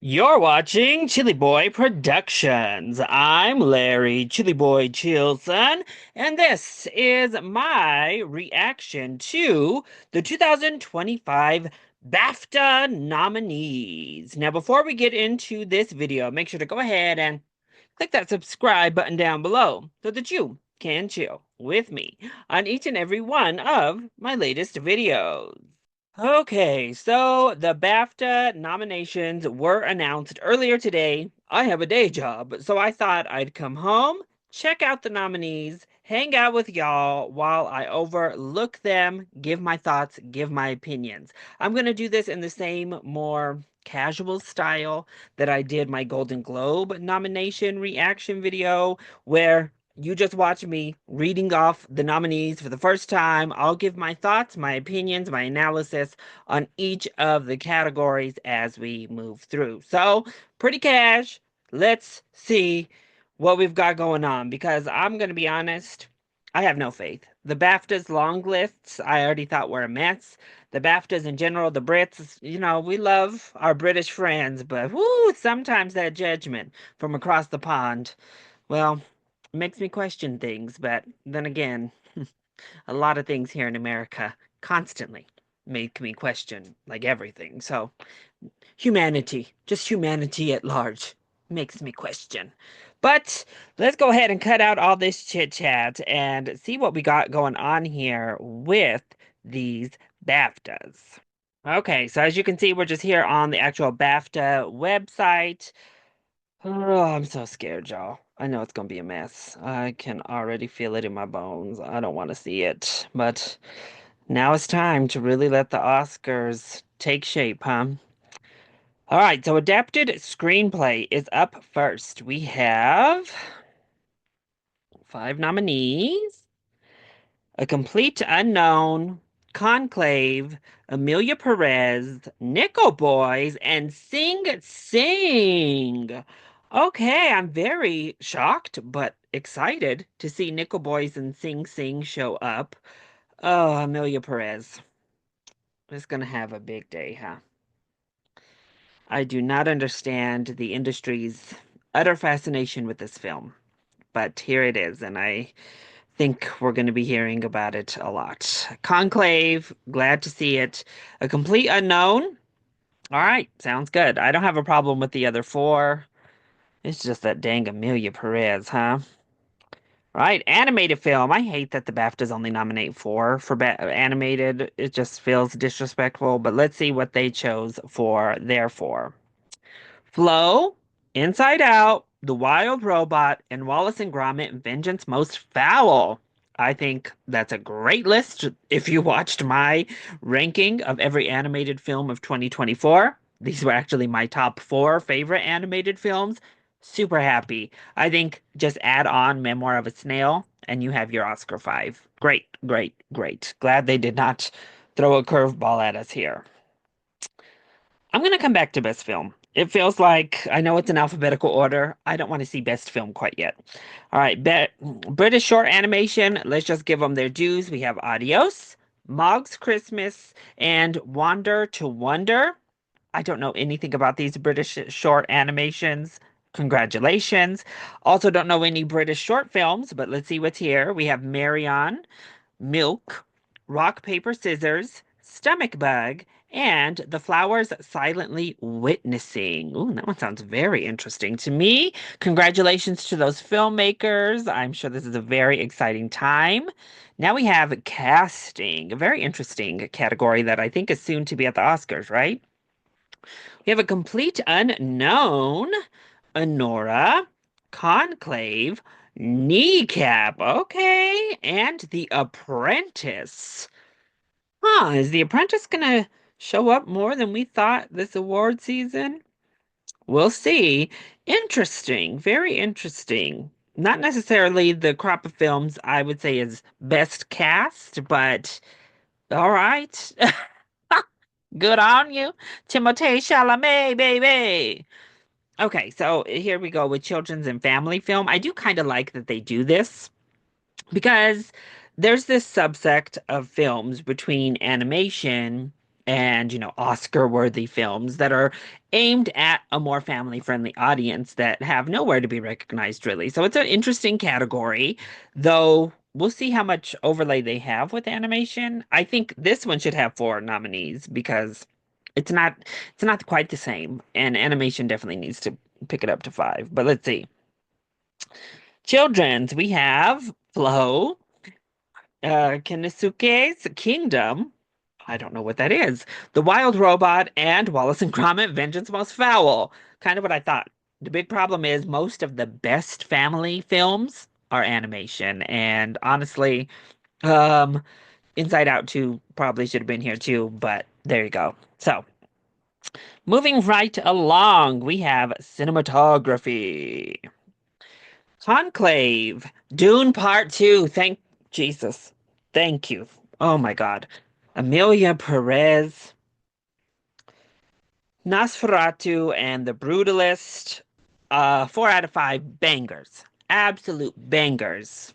You're watching ChillyBoy Productions. I'm Larry ChillyBoy Chilson, and this is my reaction to the 2025 BAFTA nominees. Now, before we get into this video, make sure to go ahead and click that subscribe button down below so that you can chill with me on each and every one of my latest videos. Okay, so the BAFTA nominations were announced earlier today. I have a day job, so I thought I'd come home, check out the nominees, hang out with y'all while I overlook them, give my thoughts, give my opinions. I'm going to do this in the same, more casual style that I did my Golden Globe nomination reaction video, where you just watch me reading off the nominees for the first time. I'll give my thoughts, my opinions, my analysis on each of the categories as we move through. So, pretty cash. Let's see what we've got going on because I'm going to be honest, I have no faith. The BAFTAs long lists, I already thought were a mess. The BAFTAs in general, the Brits, we love our British friends, but whoo, sometimes that judgment from across the pond, well, makes me question things, but then again, a lot of things here in America constantly make me question like everything. So, humanity, just humanity at large, makes me question. But let's go ahead and cut out all this chit chat and see what we got going on here with these BAFTAs. Okay, so as you can see, we're just here on the actual BAFTA website. Oh, I'm so scared, y'all. I know it's gonna be a mess. I can already feel it in my bones. I don't want to see it. But now it's time to really let the Oscars take shape, huh? All right, so adapted screenplay is up first. We have five nominees: A Complete Unknown, Conclave, Amelia Perez, Nickel Boys, and Sing Sing. Okay, I'm very shocked but excited to see Nickel Boys and Sing Sing show up. Oh, Amelia Perez is gonna have a big day, huh? I do not understand the industry's utter fascination with this film, but here it is, and I think we're going to be hearing about it a lot. Conclave, glad to see it. A Complete Unknown. All right, sounds good. I don't have a problem with the other four. It's just that dang Amelia Perez, huh? Right, animated film. I hate that the BAFTAs only nominate four for animated. It just feels disrespectful, but let's see what they chose for their four. Flow, Inside Out, The Wild Robot, and Wallace and Gromit: Vengeance Most Foul. I think that's a great list. If you watched my ranking of every animated film of 2024, these were actually my top four favorite animated films. Super happy. I think just add on Memoir of a Snail and you have your Oscar 5. Great, great, great. Glad they did not throw a curveball at us here. I'm going to come back to best film. It feels like I know it's in alphabetical order. I don't want to see best film quite yet. All right, British short animation. Let's just give them their dues. We have Adios, Mog's Christmas, and Wander to Wonder. I don't know anything about these British short animations. Congratulations. Also, don't know any British short films, but let's see what's here. We have Marion, Milk, Rock, Paper, Scissors, Stomach Bug, and The Flowers Silently Witnessing. Ooh, that one sounds very interesting to me. Congratulations to those filmmakers. I'm sure this is a very exciting time. Now we have casting, a very interesting category that I think is soon to be at the Oscars, right? We have A Complete Unknown, Honora, Conclave, Kneecap, okay, and The Apprentice. Huh, is The Apprentice gonna show up more than we thought this award season? We'll see. Interesting, very interesting. Not necessarily the crop of films I would say is best cast, but all right. Good on you, Timothée Chalamet, baby. Okay, so here we go with children's and family film. I do kind of like that they do this because there's this subsect of films between animation and, Oscar-worthy films that are aimed at a more family-friendly audience that have nowhere to be recognized, really. So it's an interesting category, though we'll see how much overlay they have with animation. I think this one should have four nominees because it's not it's not quite the same, and animation definitely needs to pick it up to five. But let's see. Children's, we have Flow, Kinosuke's Kingdom. I don't know what that is. The Wild Robot and Wallace and Gromit: Vengeance Most Foul. Kind of what I thought. The big problem is most of the best family films are animation, and honestly, um, Inside Out 2 probably should have been here too, but there you go. So, moving right along, we have cinematography. Conclave, Dune Part 2. Thank Jesus. Thank you. Oh my God. Amelia Perez, Nosferatu, and The Brutalist. 4 out of 5 bangers. Absolute bangers.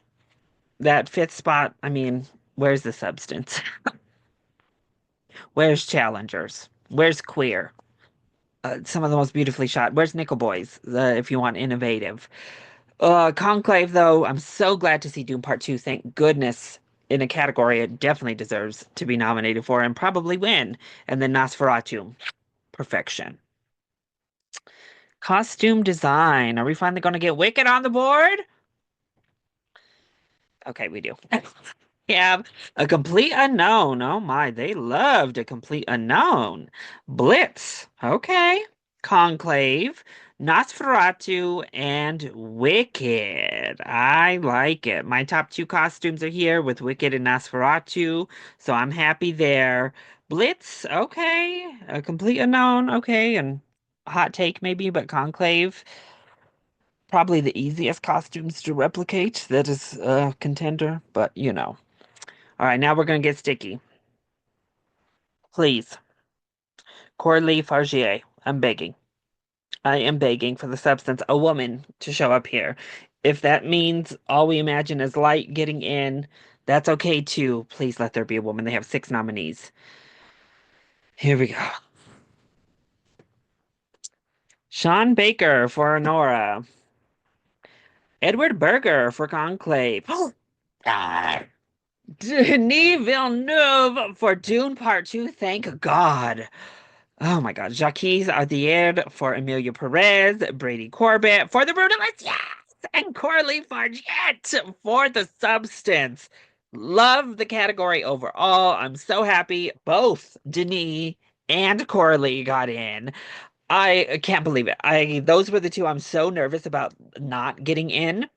That fifth spot, I mean, where's the substance? Where's Challengers? Where's Queer? Some of the most beautifully shot. Where's Nickel Boys? If you want innovative. Conclave, though, I'm so glad to see Doom Part 2. Thank goodness, in a category it definitely deserves to be nominated for and probably win. And then Nosferatu, perfection. Costume design. Are we finally going to get Wicked on the board? Okay, we do. We have A Complete Unknown. Oh my, they loved A Complete Unknown. Blitz. Okay. Conclave, Nosferatu, and Wicked. I like it. My top two costumes are here with Wicked and Nosferatu, so I'm happy there. Blitz, okay. A Complete Unknown, okay. And hot take maybe, but Conclave, probably the easiest costumes to replicate. That is a contender, but All right, now we're gonna get sticky. Please, Coralie Fargier, I'm begging. I am begging for the substance, a woman, to show up here. If that means All We Imagine is Light getting in, that's okay too. Please let there be a woman. They have 6 nominees. Here we go. Sean Baker for Nora. Edward Berger for Conclave. Ah. Denis Villeneuve for Dune Part 2. Thank God. Oh my God. Jacques Audiard for Amelia Perez. Brady Corbett for The Brutalist. Yes! And Coralie Fargette for The Substance. Love the category overall. I'm so happy both Denis and Coralie got in. I can't believe it. Those were the two I'm so nervous about not getting in.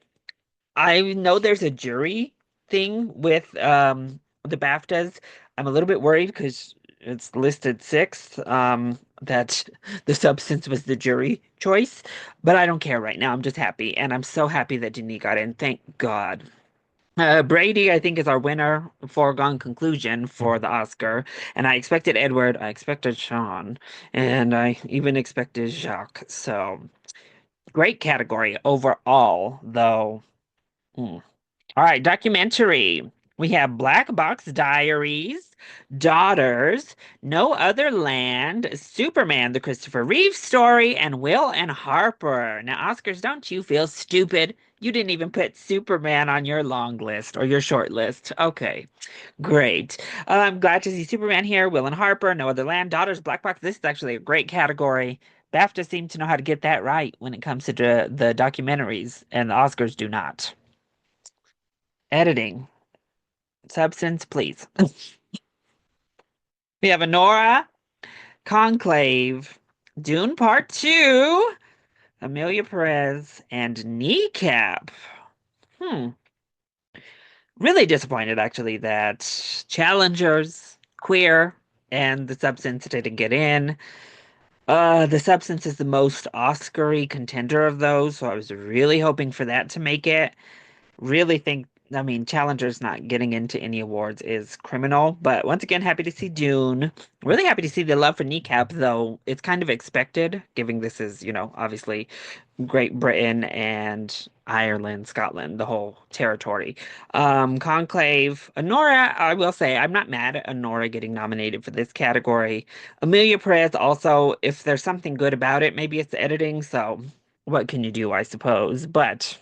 I know there's a jury thing with the BAFTAs. I'm a little bit worried because it's listed sixth, that the substance was the jury choice, but I don't care right now. I'm just happy, and I'm so happy that Denis got in. Thank God. Brady, I think, is our winner, foregone conclusion for the Oscar. And I expected Edward, I expected Sean, and I even expected Jacques. So great category overall, though. Hmm. All right, documentary. We have Black Box Diaries, Daughters, No Other Land, Superman, the Christopher Reeve story, and Will and Harper. Now, Oscars, don't you feel stupid? You didn't even put Superman on your long list or your short list. Okay, great. I'm glad to see Superman here, Will and Harper, No Other Land, Daughters, Black Box. This is actually a great category. BAFTA seemed to know how to get that right when it comes to the documentaries, and the Oscars do not. Editing. Substance, please. We have Honora, Conclave, Dune Part 2, Amelia Perez, and Kneecap. Hmm. Really disappointed, actually, that Challengers, Queer, and The Substance didn't get in. The Substance is the most Oscar-y contender of those, so I was really hoping for that to make it. Really think I mean, Challenger's not getting into any awards is criminal. But once again, happy to see Dune. Really happy to see the love for Kneecap, though it's kind of expected, given this is, obviously Great Britain and Ireland, Scotland, the whole territory. Conclave, Honora, I will say, I'm not mad at Honora getting nominated for this category. Amelia Perez, also, if there's something good about it, maybe it's the editing. So, what can you do, I suppose? But.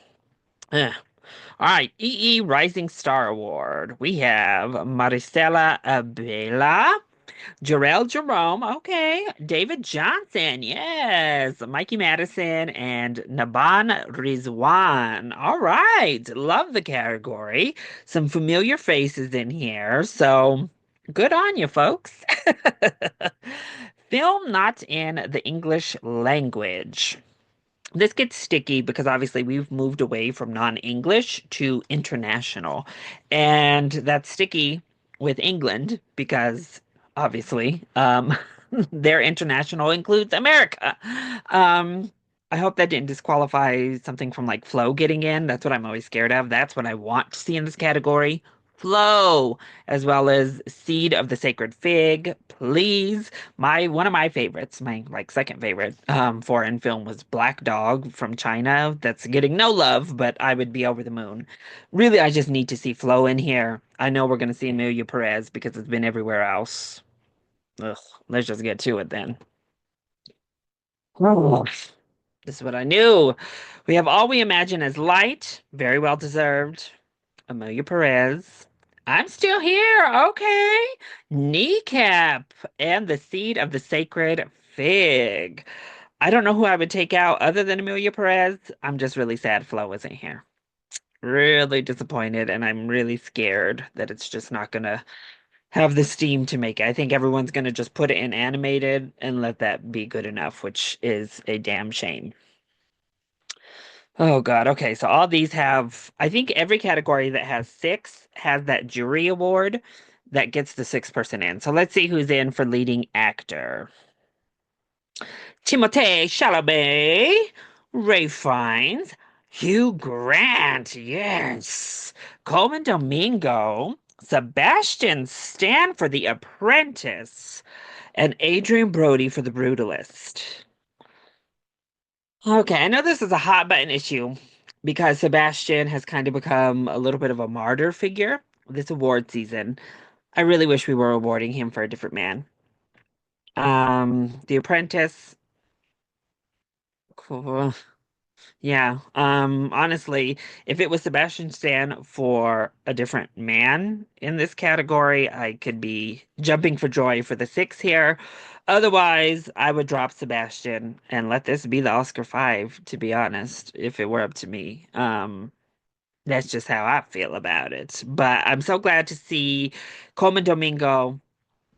eh, all right, Rising Star Award. We have Maricela Abela, Jarrell Jerome, okay, David Johnson, yes, Mikey Madison, and Naban Rizwan. All right, love the category. Some familiar faces in here, so good on you, folks. Film not in the English language. This gets sticky because obviously we've moved away from non-English to international. And that's sticky with England because obviously their international includes America. Um, I hope that didn't disqualify something from like Flow getting in. That's what I'm always scared of. That's what I want to see in this category. Flow, as well as Seed of the Sacred Fig, please. My one of my favorites, my like second favorite foreign film was Black Dog from China. That's getting no love, but I would be over the moon. Really, I just need to see Flo in here. I know we're gonna see Amelia Perez because it's been everywhere else. Ugh, let's just get to it then. Ugh, this is what I knew. We have All We Imagine as Light, very well deserved. Amelia Perez. I'm still here. Okay. Kneecap and the Seed of the Sacred Fig. I don't know who I would take out other than Amelia Perez. I'm just really sad Flo isn't here. Really disappointed, and I'm really scared that it's just not gonna have the steam to make it. I think everyone's gonna just put it in animated and let that be good enough, which is a damn shame. Oh God. Okay, so all these have, I think every category that has six has that jury award that gets the sixth person in. So let's see who's in for leading actor. Timothée Chalamet, Ray Fiennes, Hugh Grant, yes, Coleman Domingo, Sebastian Stan for The Apprentice, and Adrian Brody for The Brutalist. Okay, I know this is a hot button issue because Sebastian has kind of become a little bit of a martyr figure this award season. I really wish we were awarding him for a different man. The Apprentice, cool. Yeah. Honestly, if it was Sebastian Stan for a different man in this category, I could be jumping for joy for the six here. Otherwise, I would drop Sebastian and let this be the Oscar 5, to be honest, if it were up to me. That's just how I feel about it. But I'm so glad to see Coleman Domingo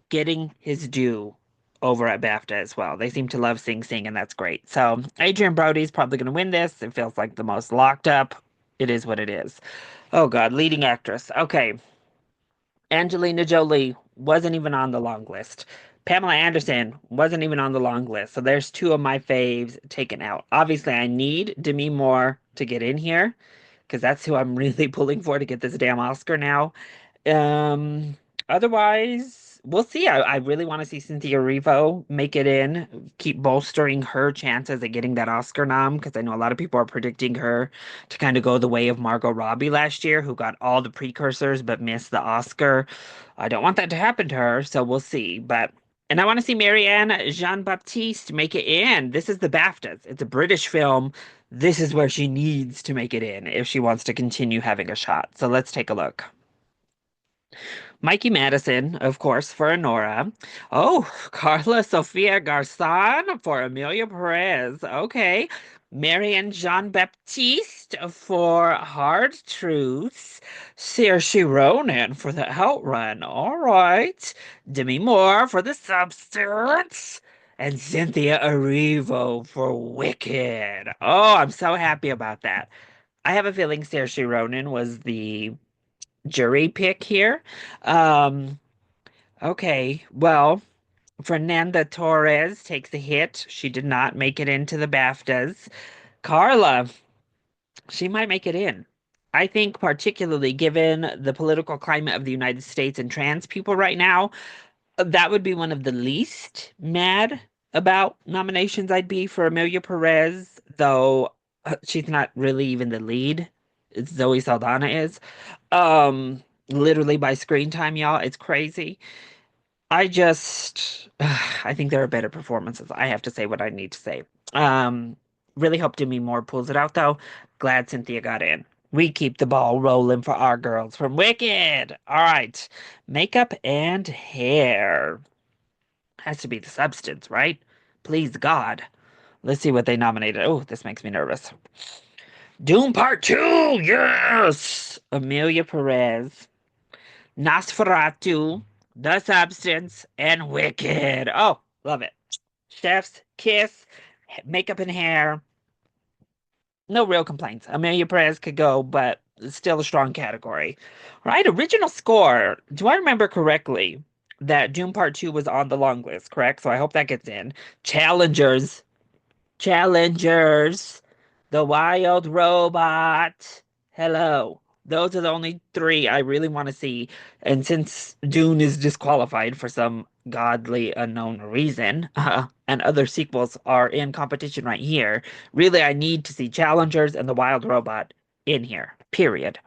getting his due over at BAFTA as well. They seem to love Sing Sing, and that's great. So Adrian Brody's probably going to win this. It feels like the most locked up. It is what it is. Oh God, leading actress. Okay, Angelina Jolie wasn't even on the long list. Pamela Anderson wasn't even on the long list. So there's two of my faves taken out. Obviously, I need Demi Moore to get in here because that's who I'm really pulling for to get this damn Oscar now. Um, Otherwise, we'll see. I really want to see Cynthia Erivo make it in, keep bolstering her chances at getting that Oscar nom, because I know a lot of people are predicting her to kind of go the way of Margot Robbie last year, who got all the precursors but missed the Oscar. I don't want that to happen to her, so we'll see. And I want to see Marianne Jean-Baptiste make it in. This is the BAFTAs. It's a British film. This is where she needs to make it in if she wants to continue having a shot. So let's take a look. Mikey Madison, of course, for Honora. Oh, Carla Sofia Garzon for Amelia Perez. Okay. Marianne Jean-Baptiste for Hard Truths. Saoirse Ronan for The Outrun. All right. Demi Moore for The Substance. And Cynthia Erivo for Wicked. Oh, I'm so happy about that. I have a feeling Saoirse Ronan was the jury pick here. Um, okay, well, Fernanda Torres takes a hit. She did not make it into the BAFTAs. Carla, she might make it in. I think particularly given the political climate of the United States and trans people right now, that would be one of the least mad about nominations I'd be for Amelia Perez, though she's not really even the lead. It's Zoe Saldana is. Literally by screen time, y'all. It's crazy. I just, I think there are better performances. I have to say what I need to say. Um, really hope Demi Moore pulls it out though. Glad Cynthia got in. We keep the ball rolling for our girls from Wicked. All right. Makeup and hair. Has to be the substance, right? Please God. Let's see what they nominated. Oh, this makes me nervous. Doom Part 2. Yes. Amelia Perez. Nosferatu, The Substance, and Wicked. Oh, love it. Chef's Kiss, makeup and hair. No real complaints. Amelia Perez could go, but it's still a strong category. Right? Original score. Do I remember correctly that Doom Part 2 was on the long list, correct? So I hope that gets in. Challengers. Challengers, The Wild Robot. Hello. Those are the only three I really want to see. And since Dune is disqualified for some godly unknown reason, and other sequels are in competition right here, really I need to see Challengers and The Wild Robot in here. Period.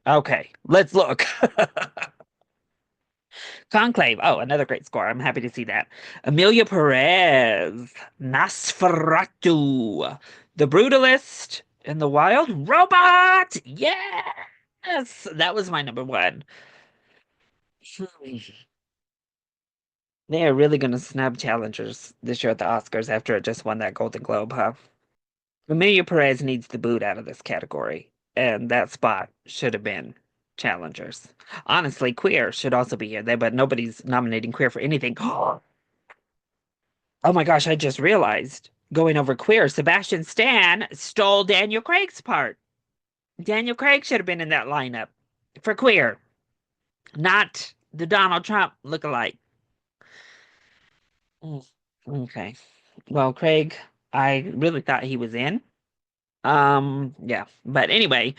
Okay, let's look. Conclave. Oh, another great score. I'm happy to see that. Amelia Perez, Nosferatu, The Brutalist, and The Wild Robot. Yes, that was my number one. They are really going to snub challengers this year at the Oscars after it just won that Golden Globe, huh? Amelia Perez needs the boot out of this category, and that spot should have been challengers. Honestly, queer should also be here, there, but nobody's nominating queer for anything. Oh my gosh, I just realized going over queer, Sebastian Stan stole Daniel Craig's part. Daniel Craig should have been in that lineup for queer, not the Donald Trump lookalike. Mm, okay. Well, Craig, I really thought he was in. Yeah. But anyway,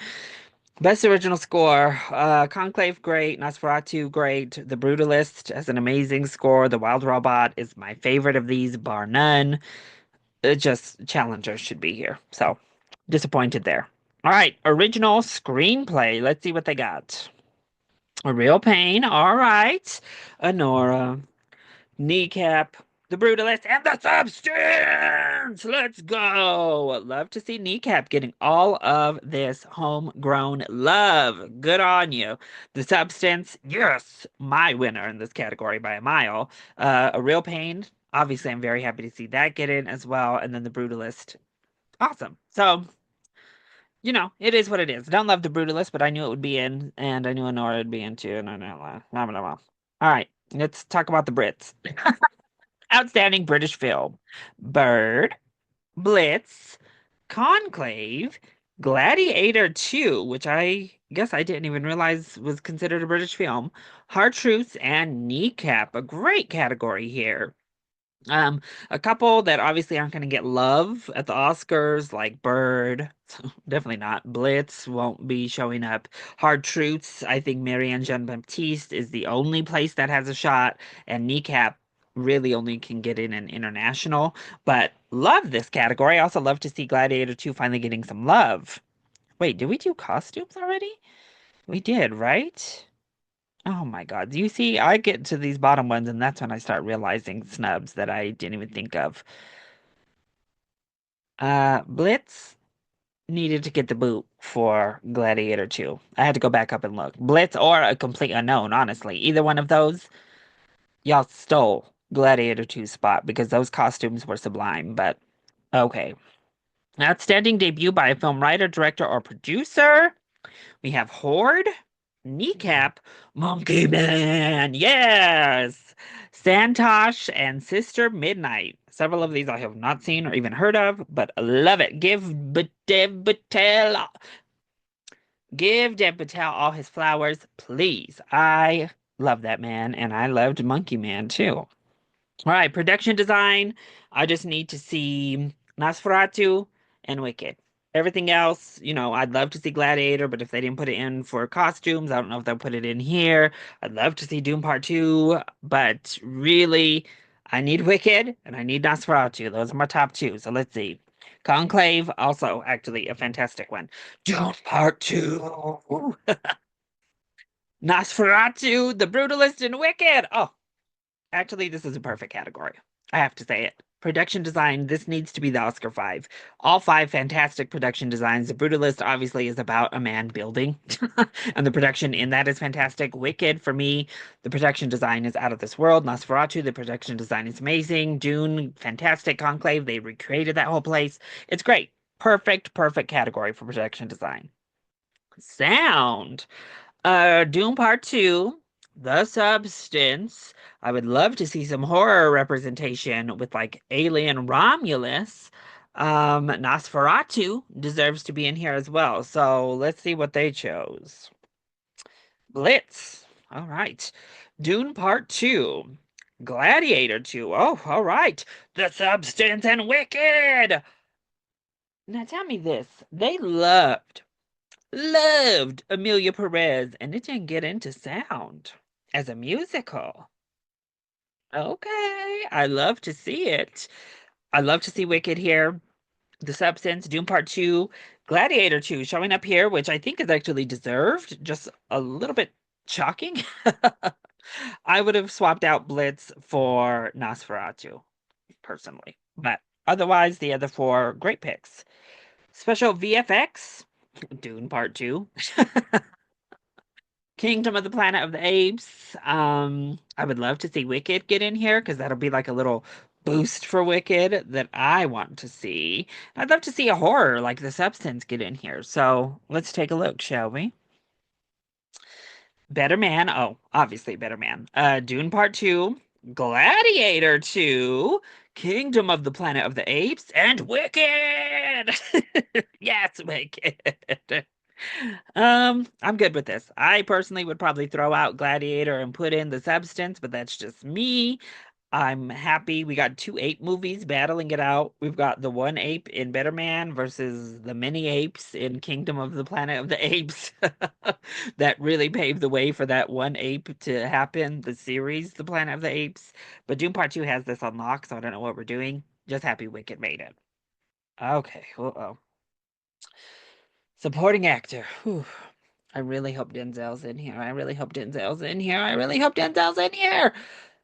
best original score. Conclave, great. Nosferatu, great. The Brutalist has an amazing score. The Wild Robot is my favorite of these, bar none. It just challengers should be here. So disappointed there. All right, original screenplay. Let's see what they got. A Real Pain. All right. Honora, Kneecap, The Brutalist, and The Substance. Let's go. Love to see Kneecap getting all of this homegrown love. Good on you. The Substance, yes, my winner in this category by a mile. A Real Pain. Obviously, I'm very happy to see that get in as well. And then The Brutalist. Awesome. So, it is what it is. Don't love The Brutalist, but I knew it would be in, and I knew Honora would be in too. And I know, all right, let's talk about the Brits. Outstanding British film. Bird, Blitz, Conclave, Gladiator 2, which I guess I didn't even realize was considered a British film. Hard Truths and Kneecap, a great category here. Um, a couple that obviously aren't going to get love at the Oscars, like Bird, definitely not. Blitz won't be showing up. Hard Truths, I think Marianne Jean-Baptiste is the only place that has a shot, and Kneecap really only can get in an international. But love this category. I also love to see Gladiator 2 finally getting some love. Wait, did we do costumes already? We did, right? Oh my God. You see, I get to these bottom ones, and that's when I start realizing snubs that I didn't even think of. Blitz needed to get the boot for Gladiator 2. I had to go back up and look. Blitz or a complete unknown, honestly. Either one of those, y'all stole Gladiator 2's spot because those costumes were sublime, but okay. Outstanding debut by a film writer, director, or producer. We have Horde, Kneecap, Monkey Man, yes! Santosh and Sister Midnight. Several of these I have not seen or even heard of, but I love it. Dev Patel all his flowers, please. I love that man, and I loved Monkey Man too. All right, production design. I just need to see Nosferatu and Wicked. Everything else, I'd love to see Gladiator, but if they didn't put it in for costumes, I don't know if they'll put it in here. I'd love to see Doom Part 2, but really, I need Wicked and I need Nosferatu. Those are my top two. So let's see. Conclave, also actually a fantastic one. Doom Part 2. Nosferatu, The Brutalist, and Wicked. Oh, actually, this is a perfect category. I have to say it. Production design, this needs to be the Oscar 5. All five fantastic production designs. The Brutalist obviously is about a man building, and the production in that is fantastic. Wicked, for me, the production design is out of this world. Nosferatu, the production design is amazing. Dune, fantastic. Conclave, they recreated that whole place. It's great. Perfect, perfect category for production design. Sound. Doom Part 2, The Substance. I would love to see some horror representation with like Alien Romulus. Nosferatu deserves to be in here as well. So let's see what they chose. Blitz. All right. Dune Part 2. Gladiator 2. Oh, all right. The Substance and Wicked. Now tell me this. They loved Amelia Perez, and it didn't get into sound as a musical. Okay, I love to see it. I love to see Wicked here. The Substance, Doom Part 2, Gladiator 2 showing up here, which I think is actually deserved, just a little bit shocking. I would have swapped out Blitz for Nosferatu, personally. But otherwise, the other four, great picks. Special VFX, Dune Part 2. Kingdom of the Planet of the Apes. I would love to see Wicked get in here because that'll be like a little boost for Wicked that I want to see. I'd love to see a horror like The Substance get in here. So let's take a look, shall we? Better Man. Oh, obviously Better Man. Dune Part 2, Gladiator 2, Kingdom of the Planet of the Apes, and Wicked. Yes, Wicked. I'm good with this. I personally would probably throw out Gladiator and put in The Substance, but that's just me. I'm happy. We got two ape movies battling it out. We've got the one ape in Better Man versus the many apes in Kingdom of the Planet of the Apes. That really paved the way for that one ape to happen, the series, The Planet of the Apes. But Doom Part 2 has this unlocked, so I don't know what we're doing. Just happy Wicked made it. Okay. Uh-oh. Supporting actor. Whew. I really hope Denzel's in here. I really hope Denzel's in here. I really hope Denzel's in here.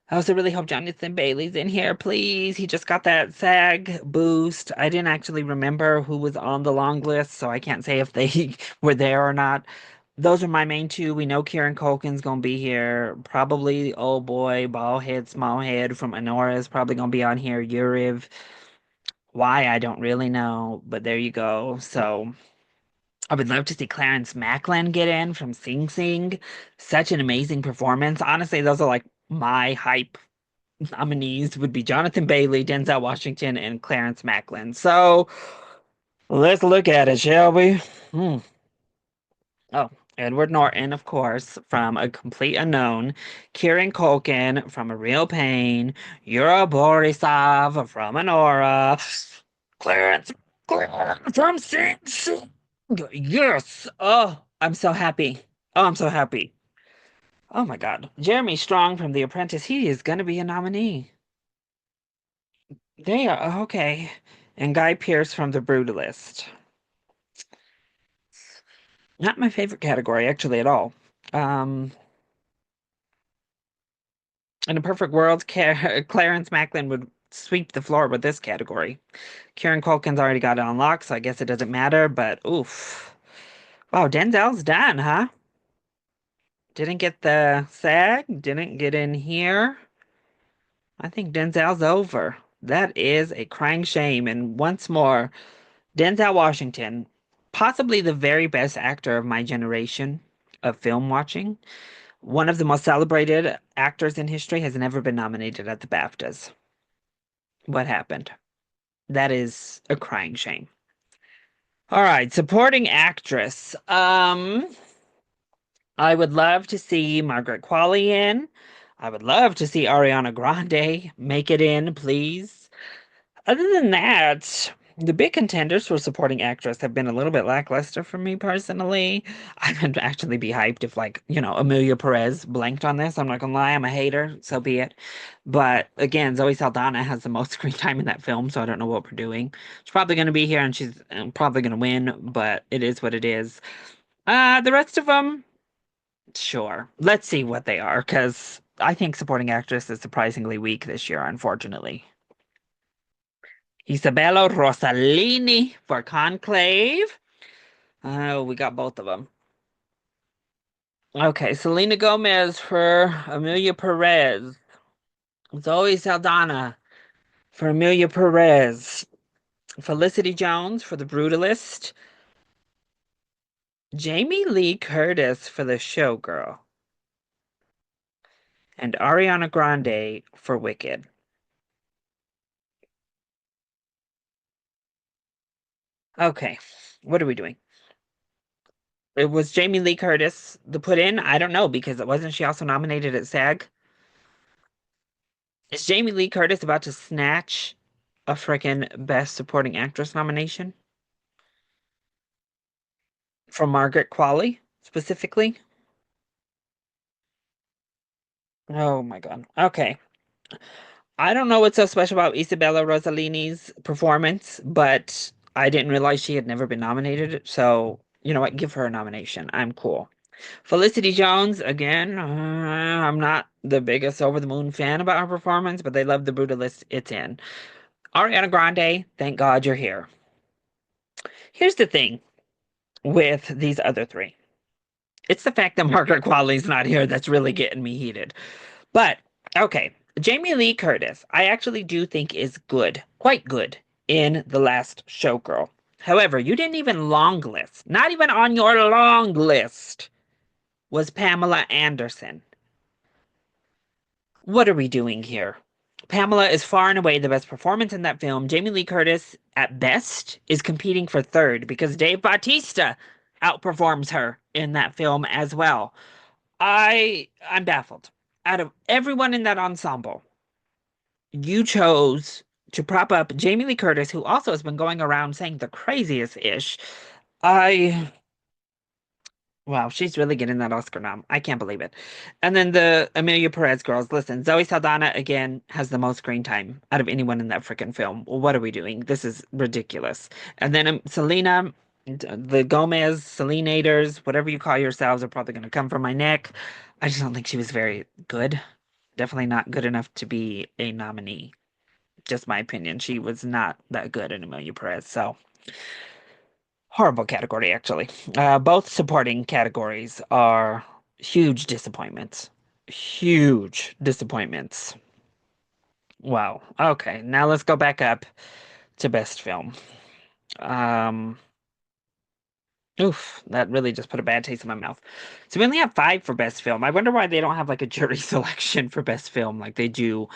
I also really hope Jonathan Bailey's in here, please. He just got that SAG boost. I didn't actually remember who was on the long list, so I can't say if they were there or not. Those are my main two. We know Kieran Culkin's gonna be here. Probably old boy, bald head, small head from Anora is probably gonna be on here. Yuriv. Why, I don't really know, but there you go. So I would love to see Clarence Macklin get in from Sing Sing. Such an amazing performance. Honestly, those are like my hype nominees would be Jonathan Bailey, Denzel Washington, and Clarence Macklin. So let's look at it, shall we? Hmm. Oh, Edward Norton, of course, from A Complete Unknown. Kieran Culkin from A Real Pain. Yura Borisov from Anora. Clarence Clarence from Sing Sing. Yes. Oh, I'm so happy. Oh, I'm so happy. Oh my God. Jeremy Strong from The Apprentice. He is going to be a nominee. They are okay. And Guy Pearce from The Brutalist. Not my favorite category, actually, at all. Um, in a perfect world, Clarence Macklin would sweep the floor with this category. Kieran Culkin's already got it unlocked, so I guess it doesn't matter, but oof. Wow, Denzel's done, huh? Didn't get the SAG, didn't get in here. I think Denzel's over. That is a crying shame. And once more, Denzel Washington, possibly the very best actor of my generation of film watching, one of the most celebrated actors in history, has never been nominated at the BAFTAs. What happened? That is a crying shame. All right, supporting actress. I would love to see Margaret Qualley in. I would love to see Ariana Grande make it in, please. Other than that, The big contenders for supporting actress have been a little bit lackluster for me personally. I would actually be hyped if, like, Amelia Perez blanked on this. I'm not gonna lie, I'm a hater, so be it. But again, Zoe Saldana has the most screen time in that film, so I don't know what we're doing. She's probably gonna be here and she's probably gonna win, but it is what it is. The rest of them, sure. Let's see what they are, because I think supporting actress is surprisingly weak this year, unfortunately. Isabella Rossellini for Conclave. Oh, we got both of them. Okay, Selena Gomez for Amelia Perez. Zoe Saldana for Amelia Perez. Felicity Jones for The Brutalist. Jamie Lee Curtis for The Showgirl. And Ariana Grande for Wicked. Okay, what are we doing? It was Jamie Lee Curtis the put in? I don't know because it wasn't she also nominated at SAG? Is Jamie Lee Curtis about to snatch a freaking Best Supporting Actress nomination from Margaret Qualley specifically? Oh my God. Okay. I don't know what's so special about Isabella Rossellini's performance, but I didn't realize she had never been nominated. So, you know what? Give her a nomination. I'm cool. Felicity Jones, again, I'm not the biggest over the moon fan about her performance, but they love The Brutalist. It's in. Ariana Grande, thank God you're here. Here's the thing with these other three. It's the fact that Margaret Qualley's not here that's really getting me heated. But okay, Jamie Lee Curtis, I actually do think is good, quite good in The Last Showgirl. However, you didn't even long list, not even on your long list was Pamela Anderson. What are we doing here? Pamela is far and away the best performance in that film. Jamie Lee Curtis, at best, is competing for third because Dave Bautista outperforms her in that film as well. I'm baffled. Out of everyone in that ensemble, you chose to prop up Jamie Lee Curtis, who also has been going around saying the craziest ish. I Wow, she's really getting that Oscar nom. I can't believe it. And then the Amelia Perez girls. Listen, Zoe Saldana again has the most screen time out of anyone in that freaking film. Well, what are we doing? This is ridiculous. And then Selena, the Gomez, Selenators, whatever you call yourselves, are probably going to come from my neck. I just don't think she was very good. Definitely not good enough to be a nominee. Just my opinion. She was not that good in Amelia Perez. So horrible category, actually. Both supporting categories are huge disappointments. Huge disappointments. Wow. Okay, now let's go back up to best film. Um, Oof, that really just put a bad taste in my mouth. So we only have five for best film. I wonder why they don't have like a jury selection for best film like they do,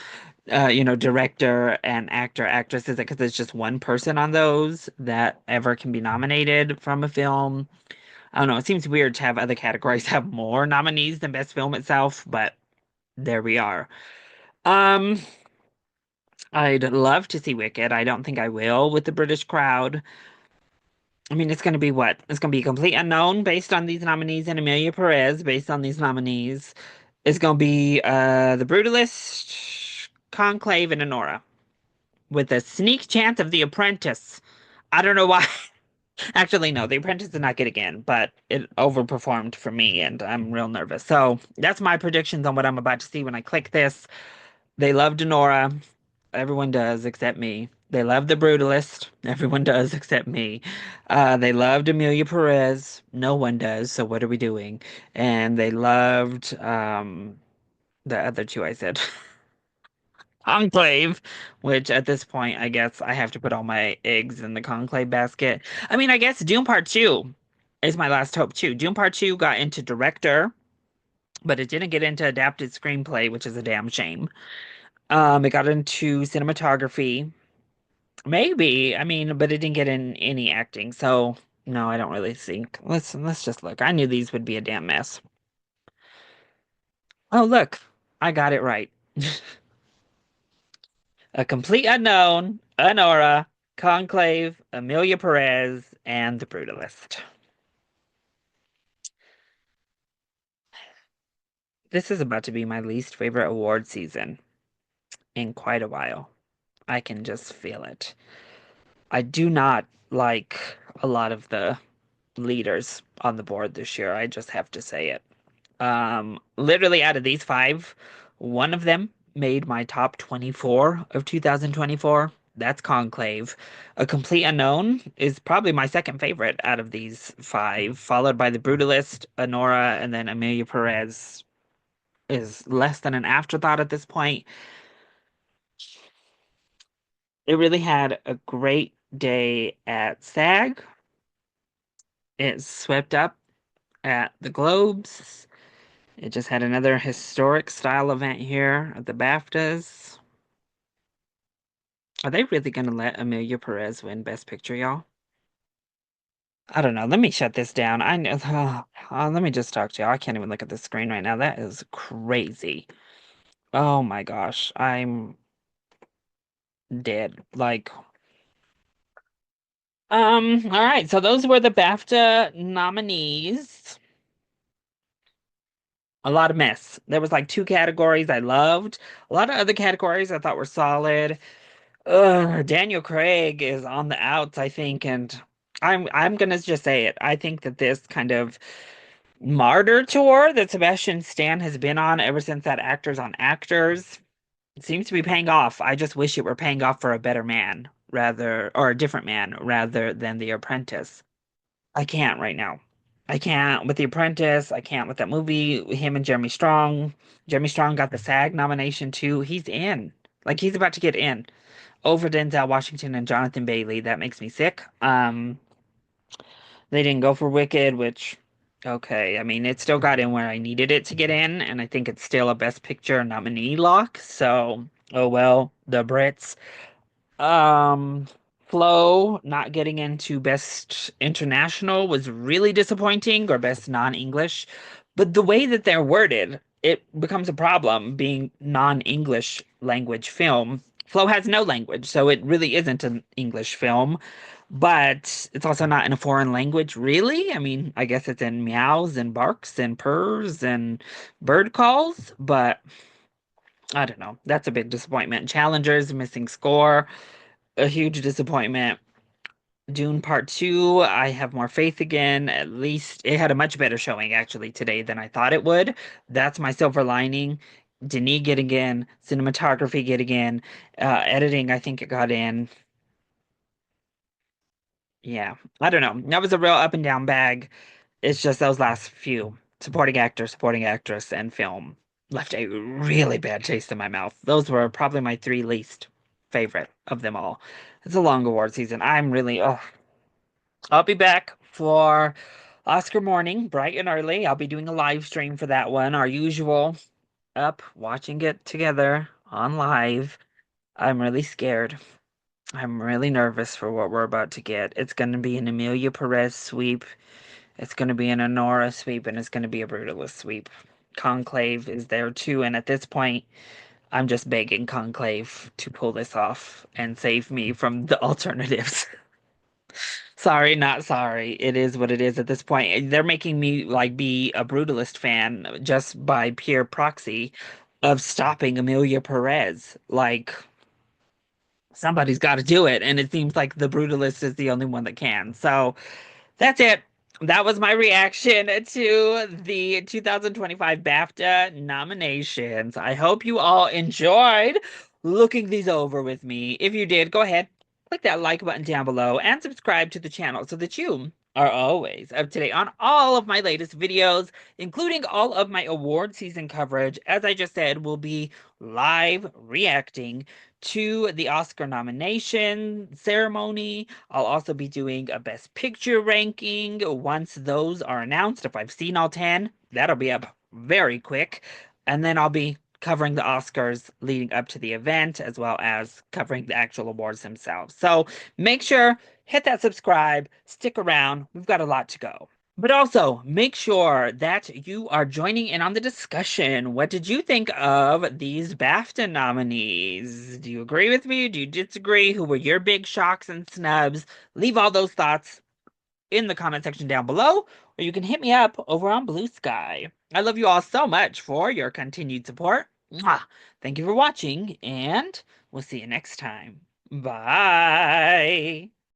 director and actor, actress. Is it because there's just one person on those that ever can be nominated from a film? I don't know. It seems weird to have other categories have more nominees than best film itself, but there we are. Um, I'd love to see Wicked. I don't think I will with the British crowd. I mean, it's going to be what? It's going to be a complete unknown based on these nominees and Amelia Perez based on these nominees. It's going to be The Brutalist, Conclave, and Honora with a sneak chance of The Apprentice. I don't know why. Actually, no, The Apprentice did not get again, but it overperformed for me, and I'm real nervous. So that's my predictions on what I'm about to see when I click this. They love Denora. Everyone does except me. They love The Brutalist. Everyone does except me. They loved Amelia Perez. No one does. So what are we doing? And they loved the other two I said. Conclave, which at this point, I guess I have to put all my eggs in the Conclave basket. I mean, I guess Dune Part 2 is my last hope too. Dune Part 2 got into director, but it didn't get into adapted screenplay, which is a damn shame. It got into cinematography. Maybe, I mean, but it didn't get in any acting. So no, I don't really think. Let's just look. I knew these would be a damn mess. Oh, look, I got it right. A complete unknown, Honora. Conclave, Amelia Perez, and The Brutalist. This is about to be my least favorite award season in quite a while. I can just feel it. I do not like a lot of the leaders on the board this year. I just have to say it. Literally out of these five, one of them made my top 24 of 2024. That's Conclave. A Complete Unknown is probably my second favorite out of these five, followed by The Brutalist, Honora, and then Amelia Perez is less than an afterthought at this point. It really had a great day at SAG. It swept up at the Globes. It just had another historic style event here at the BAFTAs. Are they really gonna let Amelia Perez win Best Picture, y'all? I don't know. Let me shut this down. I know. Let me just talk to y'all. I can't even look at the screen right now. That is crazy. Oh my gosh. I'm dead. Like, all right. So those were the BAFTA nominees. A lot of mess. There was like two categories I loved. A lot of other categories I thought were solid. Daniel Craig is on the outs, I think, and I'm gonna just say it. I think that this kind of martyr tour that Sebastian Stan has been on ever since that Actors on Actors seems to be paying off. I just wish it were paying off for a better man rather, or a different man rather than The Apprentice. I can't right now. I can't with The Apprentice. I can't with that movie. Him and Jeremy Strong. Jeremy Strong got the SAG nomination too. He's in. Like he's about to get in over Denzel Washington and Jonathan Bailey. That makes me sick. They didn't go for Wicked, which okay. I mean, it still got in where I needed it to get in, and I think it's still a Best Picture nominee lock. So, oh well, the Brits. Um, Flow not getting into Best International was really disappointing, or Best Non-English. But the way that they're worded, it becomes a problem being non-English language film. Flow has no language, so it really isn't an English film, but it's also not in a foreign language, really. I mean, I guess it's in meows and barks and purrs and bird calls, but I don't know. That's a big disappointment. Challengers missing score, a huge disappointment. Dune Part 2, I have more faith again. At least it had a much better showing actually today than I thought it would. That's my silver lining. Denis getting in, cinematography getting in, editing, I think it got in. Yeah, I don't know. That was a real up and down bag. It's just those last few supporting actor, supporting actress, and film left a really bad taste in my mouth. Those were probably my three least favorite of them all. It's a long award season. I'm really, oh, I'll be back for Oscar morning, bright and early. I'll be doing a live stream for that one, our usual up watching it together on live. I'm really scared. I'm really nervous for what we're about to get. It's going to be an Amelia Perez sweep. It's going to be an Honora sweep, and it's going to be a Brutalist sweep. Conclave is there too, and at this point, I'm just begging Conclave to pull this off and save me from the alternatives. Sorry, not sorry. It is what it is at this point. They're making me like be a Brutalist fan just by pure proxy of stopping Amelia Perez. Like somebody's got to do it, and it seems like the Brutalist is the only one that can. So that's it. That was my reaction to the 2025 BAFTA nominations. I hope you all enjoyed looking these over with me. If you did, go ahead, click that like button down below and subscribe to the channel so that you are always up to date on all of my latest videos, including all of my award season coverage. As I just said, we'll be live reacting to the Oscar nomination ceremony. I'll also be doing a Best Picture ranking once those are announced. If I've seen all 10, that'll be up very quick. And then I'll be covering the Oscars leading up to the event, as well as covering the actual awards themselves. So make sure, hit that subscribe, stick around. We've got a lot to go. But also, make sure that you are joining in on the discussion. What did you think of these BAFTA nominees? Do you agree with me? Do you disagree? Who were your big shocks and snubs? Leave all those thoughts in the comment section down below, or you can hit me up over on Blue Sky. I love you all so much for your continued support. Mwah! Thank you for watching, and we'll see you next time. Bye.